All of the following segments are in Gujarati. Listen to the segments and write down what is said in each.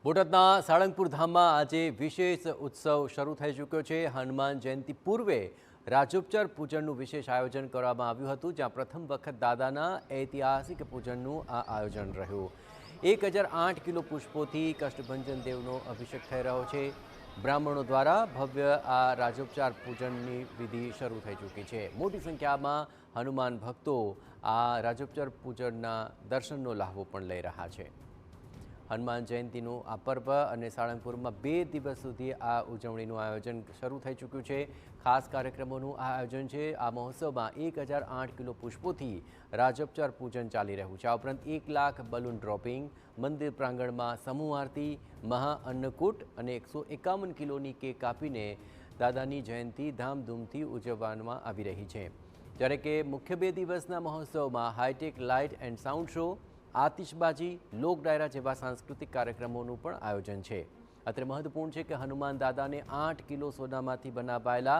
બોટાદના સાળંગપુર ધામમાં આજે વિશેષ ઉત્સવ શરૂ થઈ ચૂક્યો છે। હનુમાન જયંતિ પૂર્વે રાજોપચાર પૂજનનું વિશેષ આયોજન કરવામાં આવ્યું હતું, જ્યાં પ્રથમ વખત દાદાના ઐતિહાસિક પૂજનનું આ આયોજન રહ્યું। 1008 કિલો પુષ્પોથી કષ્ટભંજન દેવનો અભિષેક થઈ રહ્યો છે। બ્રાહ્મણો દ્વારા ભવ્ય આ રાજોપચાર પૂજનની વિધિ શરૂ થઈ ચૂકી છે। મોટી સંખ્યામાં હનુમાન ભક્તો આ રાજોપચાર પૂજનના દર્શનનો લાહવો પણ લઈ રહ્યા છે। હનુમાન જયંતિનું આ પર્વ અને સાળંગપુરમાં 2 દિવસ સુધી આ ઉજવણીનું આયોજન શરૂ થઈ ચૂક્યું છે। ખાસ કાર્યક્રમોનું આ આયોજન છે। આ મહોત્સવમાં 1008 કિલો પુષ્પોથી રાજોપચાર પૂજન ચાલી રહ્યું છે। આ ઉપરાંત 1 લાખ બલૂન ડ્રોપિંગ, મંદિર પ્રાંગણમાં સમૂહ આરતી, મહાઅન્નકૂટ અને 151 કિલોની કેક કાપીને દાદાની જયંતિ ધામધૂમથી ઉજવવામાં આવી રહી છે। જ્યારે કે મુખ્ય 2 દિવસના મહોત્સવમાં hi-tech light and sound show, આતિશબાજી, લોક ડાયરા જેવા સાંસ્કૃતિક કાર્યક્રમોનું પણ આયોજન છે। અત્રે મહત્વપૂર્ણ છે કે હનુમાન દાદાને 8 કિલો સોનામાંથી બનાવાયેલા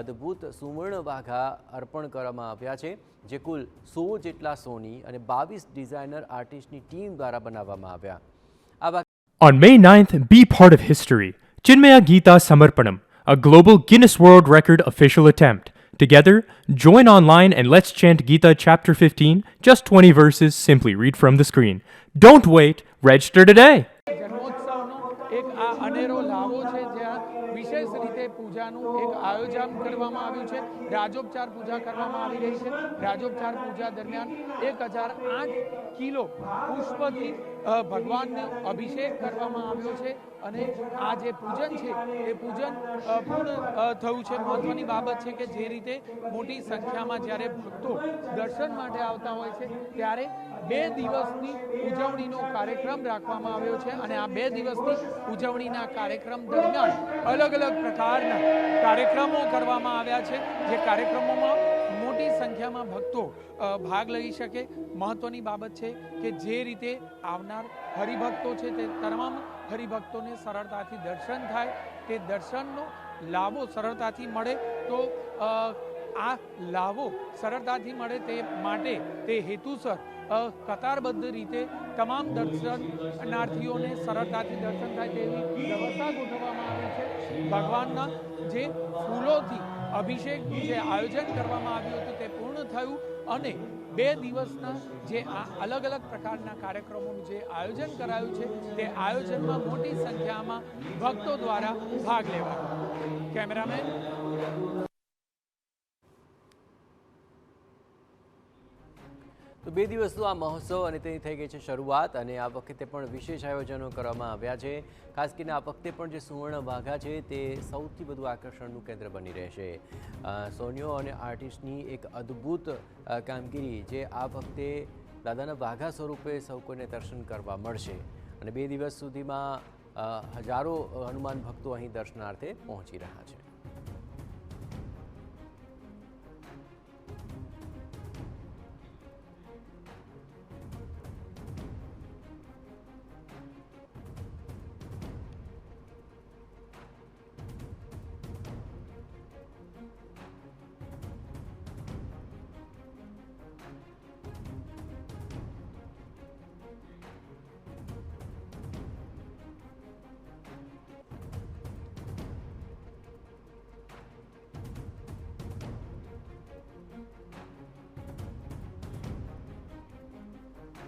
અદ્ભુત સુવર્ણ વાઘા અર્પણ કરવામાં આવ્યા છે, જે કુલ 16 જેટલા સોની અને 22 ડિઝાઇનર આર્ટિસ્ટની ટીમ દ્વારા બનાવવામાં આવ્યા। On May 9th, be part of history. Chinmaya Geeta Samarpanam, a global Guinness World Record official attempt. Together, join online and let's chant Gita chapter 15, just 20 verses, simply read from the screen. Don't wait, register today. જન્મોત્સવનો એક આ અનેરો લાવો છે, જ્યાં વિશેષ રીતે પૂજાનું એક આયોજન કરવામાં આવ્યું છે। રાજોપચાર પૂજા કરવામાં આવી રહી છે। રાજોપચાર પૂજા દરમિયાન 1008 કિલો પુષ્પથી ભગવાનને અભિષેક કરવામાં આવ્યો છે અને આ જે પૂજન છે એ પૂજન પૂર્ણ થયું છે। મહત્વની બાબત છે કે જે રીતે મોટી સંખ્યામાં જ્યારે ભક્તો દર્શન માટે આવતા હોય છે, ત્યારે 2 દિવસની ઉજવણીનો કાર્યક્રમ રાખવામાં આવ્યો છે અને આ 2 દિવસની ઉજવણીના કાર્યક્રમ દરમિયાન અલગ અલગ પ્રકારના કાર્યક્રમો કરવામાં આવ્યા છે, જે કાર્યક્રમોમાં મોટી સંખ્યામાં ભક્તો ભાગ લઈ શકે। મહત્વની બાબત છે કે જે રીતે આવનાર હરિભક્તો છે તે તમામ હરિભક્તોને સરળતાથી દર્શન થાય, તે દર્શનનો લાભો સરળતાથી મળે, તો આ લાભો સરળતાથી મળે તે માટે તે હેતુસર કતારબદ્ધ રીતે તમામ દર્શનાર્થીઓને સરળતાથી દર્શન થાય તેવી વ્યવસ્થા ગોઠવવામાં આવી છે। ભગવાનના જે ફૂલોથી અભિષેકનું જે આયોજન કરવામાં આવ્યું હતું તે પૂર્ણ થયું અને 2 દિવસના જે આ અલગ અલગ પ્રકારના કાર્યક્રમોનું જે આયોજન કરાયું છે તે આયોજનમાં મોટી સંખ્યામાં ભક્તો દ્વારા ભાગ લેવાયો। કેમેરામેન તો 2 દિવસનો આ મહોત્સવ અને તેની થઈ ગઈ છે શરૂઆત અને આ વખતે પણ વિશેષ આયોજનો કરવામાં આવ્યા છે। ખાસ કરીને આ વખતે પણ જે સુવર્ણ વાઘા છે તે સૌથી વધુ આકર્ષણનું કેન્દ્ર બની રહેશે। સોનીઓ અને આર્ટિસ્ટની એક અદ્ભુત કામગીરી જે આ વખતે દાદાના વાઘા સ્વરૂપે સૌ કોઈને દર્શન કરવા મળશે અને 2 દિવસ સુધીમાં હજારો હનુમાન ભક્તો અહીં દર્શનાર્થે પહોંચી રહ્યા છે।